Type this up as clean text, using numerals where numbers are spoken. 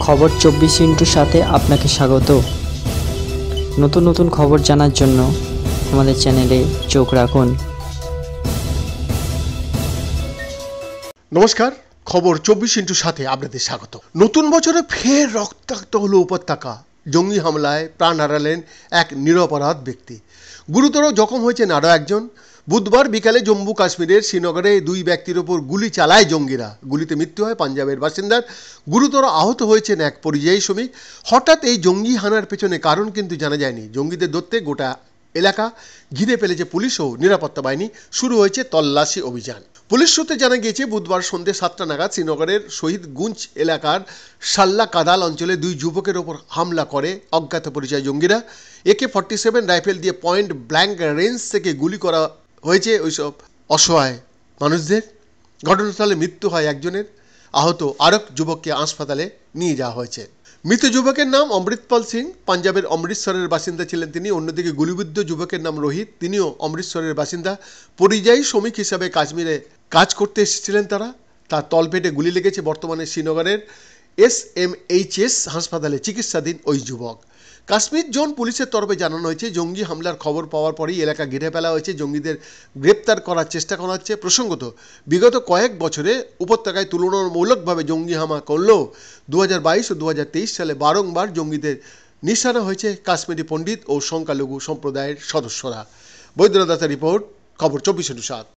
খবর 24 সাথে আপনাকে স্বাগত। নতুন নতুন খবর জানার জন্য আমাদের চ্যানেলে চোখ রাখুন। নমস্কার, খবর 24 আপনাদের স্বাগত। নতুন বছরে ফের রক্তাক্ত হলো উপত্যকা। জঙ্গি হামলায় প্রাণ হারালেন এক নিরপরাধ ব্যক্তি। গুরুতর জখম হয়েছেন আরও একজন। বুধবার বিকালে জম্মু কাশ্মীরের শ্রীনগরে দুই ব্যক্তির ওপর গুলি চালায় জঙ্গিরা। গুলিতে মৃত্যু হয় পাঞ্জাবের বাসিন্দার। গুরুতর আহত হয়েছেন এক পরিযায়ী শ্রমিক। হঠাৎ এই জঙ্গি হানার পেছনে কারণ কিন্তু জানা যায়নি। জঙ্গিদের ধরতে গোটা এলাকা ঘিরে ফেলেছে পুলিশ ও নিরাপত্তা বাহিনী। শুরু হয়েছে তল্লাশি অভিযান। পুলিশ সূত্রে জানা গিয়েছে, বুধবার সন্ধ্যে 7টা নাগাদ শ্রীনগরের শহীদ গুঞ্জ এলাকার সাল্লা কাদাল অঞ্চলে দুই যুবকের ওপর হামলা করে অজ্ঞাত পরিচয় জঙ্গিরা। AK-47 রাইফেল দিয়ে পয়েন্ট ব্ল্যাঙ্ক রেঞ্জ থেকে গুলি করা হয়েছে ওইসব অসহায় মানুষদের। ঘটনাস্থলে মৃত্যু হয় একজনের। আহত আরেক যুবককে হাসপাতালে নিয়ে যাওয়া হয়েছে। মৃত যুবকের নাম অমৃতপাল সিং, পাঞ্জাবের অমৃতসরের বাসিন্দা ছিলেন তিনি। অন্যদিকে গুলিবিদ্ধ যুবকের নাম রোহিত, তিনিও অমৃতসরের বাসিন্দা। পরিযায়ী শ্রমিক হিসাবে কাশ্মীরে কাজ করতে এসেছিলেন তারা। তার তলপেটে গুলি লেগেছে। বর্তমানে শ্রীনগরের SMHS হাসপাতালে চিকিৎসাধীন ওই যুবক। কাশ্মীর জোন পুলিশের তরফে জানানো হয়েছে, জঙ্গি হামলার খবর পাওয়ার পরেই এলাকা ঘিরে ফেলা হয়েছে। জঙ্গিদের গ্রেপ্তার করার চেষ্টা করা হচ্ছে। প্রসঙ্গত, বিগত কয়েক বছরে উপত্যকায় তুলনামূলকভাবে জঙ্গি হামলা করলেও 2022 ও 2023 সালে বারংবার জঙ্গিদের নিশানা হয়েছে কাশ্মীরি পণ্ডিত ও সংখ্যালঘু সম্প্রদায়ের সদস্যরা। বৈদ্যনাথ রিপোর্ট, খবর 24/7।